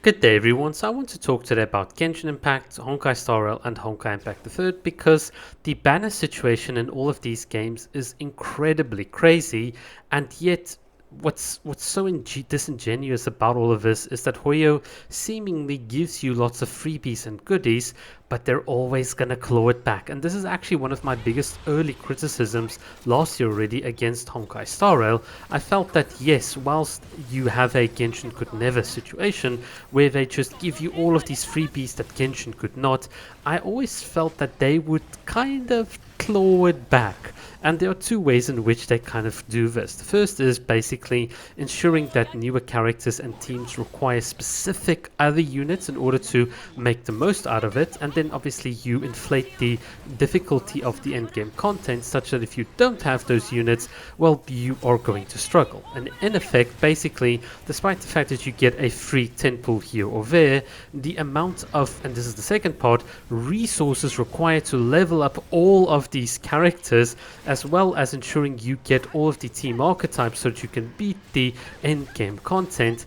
Good day everyone, so I want to talk today about Genshin Impact, Honkai Star Rail and Honkai Impact III because the banner situation in all of these games is incredibly crazy, and yet what's so disingenuous about all of this is that Hoyo seemingly gives you lots of freebies and goodies, but they're always gonna claw it back. And this is actually one of my biggest early criticisms last year already against Honkai Star Rail. I felt that yes, whilst you have a Genshin could never situation where they just give you all of these freebies that Genshin could not, I always felt that they would kind of claw it back. And there are two ways in which they kind of do this. The first is basically ensuring that newer characters and teams require specific other units in order to make the most out of it, and then obviously you inflate the difficulty of the endgame content such that if you don't have those units, well, you are going to struggle. And in effect, basically, despite the fact that you get a free 10 pull here or there, the amount of, and this is the second part, resources required to level up all of these characters, as well as ensuring you get all of the team archetypes so that you can beat the end game content.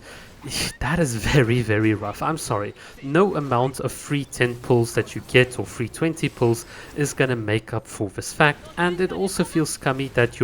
That is very, very rough. I'm sorry. No amount of free 10 pulls that you get or free 20 pulls is going to make up for this fact. And it also feels scummy that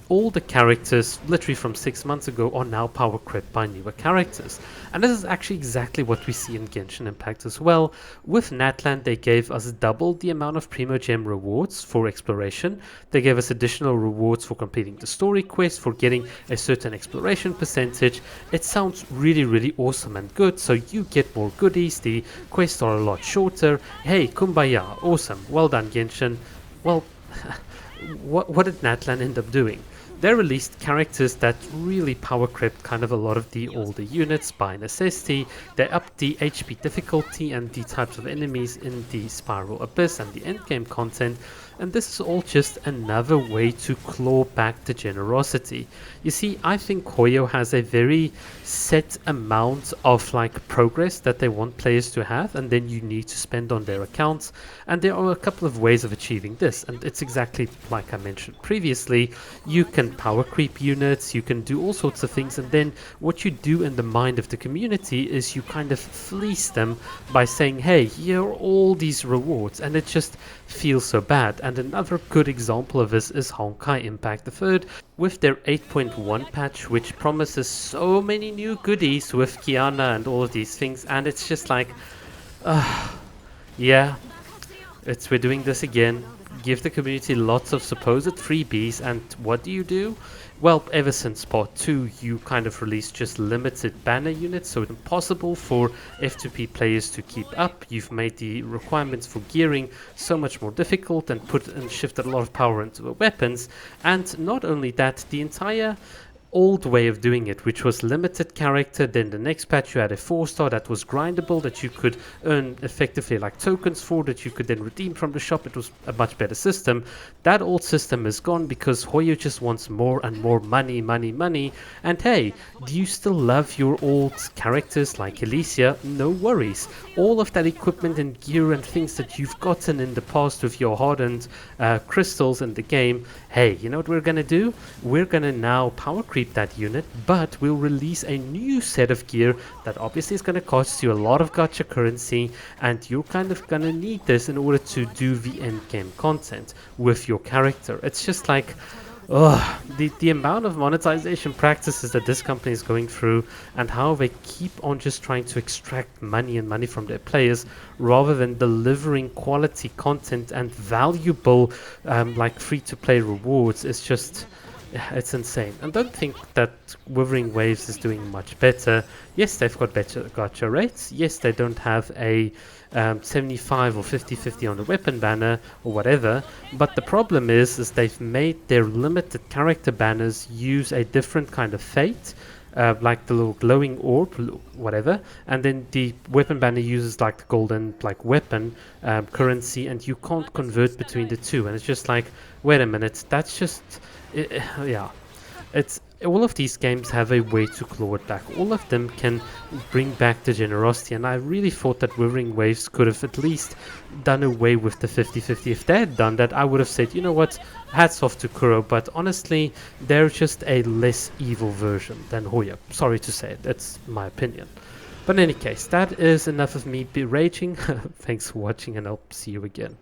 all the characters, literally from 6 months ago, are now power crept by newer characters. And this is actually exactly what we see in Genshin Impact as well. With Natlan, they gave us double the amount of Primo Gem rewards for exploration. They gave us additional rewards for completing the story quest, for getting a certain exploration percentage. It sounds really awesome and good, so you get more goodies, the quests are a lot shorter. Hey, kumbaya, awesome, well done Genshin. Well, what did Natlan end up doing? They released characters that really power crept kind of a lot of the older units by necessity. They upped the HP difficulty and the types of enemies in the Spiral Abyss and the endgame content, and this is all just another way to claw back the generosity. You see, I think Hoyo has a very set amount of progress that they want players to have, and then you need to spend on their accounts, and there are a couple of ways of achieving this, and it's exactly like I mentioned previously. You can power creep units, you can do all sorts of things, and then what you do in the mind of the community is you kind of fleece them by saying, hey, here are all these rewards, and it just feels so bad. And another good example of this is Honkai Impact III with their 8.1 patch, which promises so many new goodies with Kiana and all of these things, and it's just like, yeah, we're doing this again. Give the community lots of supposed freebies, and what do? Well, ever since part 2, you kind of released just limited banner units, so it's impossible for F2P players to keep up. You've made the requirements for gearing so much more difficult and shifted a lot of power into the weapons. And not only that, the entire old way of doing it, which was limited character, then the next patch you had a 4-star that was grindable, that you could earn effectively like tokens for, that you could then redeem from the shop. It was a much better system. That old system is gone because Hoyo just wants more and more money. And hey, do you still love your old characters like Alicia? No worries. All of that equipment and gear and things that you've gotten in the past with your hardened crystals in the game, hey, you know what we're gonna do? We're gonna now power creep that unit, but we'll release a new set of gear that obviously is going to cost you a lot of gacha currency, and you're kind of going to need this in order to do the end game content with your character. It's just like, the amount of monetization practices that this company is going through, and how they keep on just trying to extract money from their players rather than delivering quality content and valuable free-to-play rewards, is just, it's insane. And don't think that Wuthering Waves is doing much better. Yes, they've got better gacha rates. Yes, they don't have a 75 or 50-50 on the weapon banner or whatever, but the problem is they've made their limited character banners use a different kind of fate, like the little glowing orb, whatever, and then the weapon banner uses like the golden weapon currency, and you can't convert between the two. And it's just like, wait a minute, that's just yeah, it's all of these games have a way to claw it back. All of them can bring back the generosity, and I really thought that Wuthering Waves could have at least done away with the 50-50. If they had done that, I would have said, you know what, hats off to Kuro, but honestly, they're just a less evil version than Hoyo. Sorry to say it, that's my opinion. But in any case, that is enough of me raging. Thanks for watching, and I'll see you again.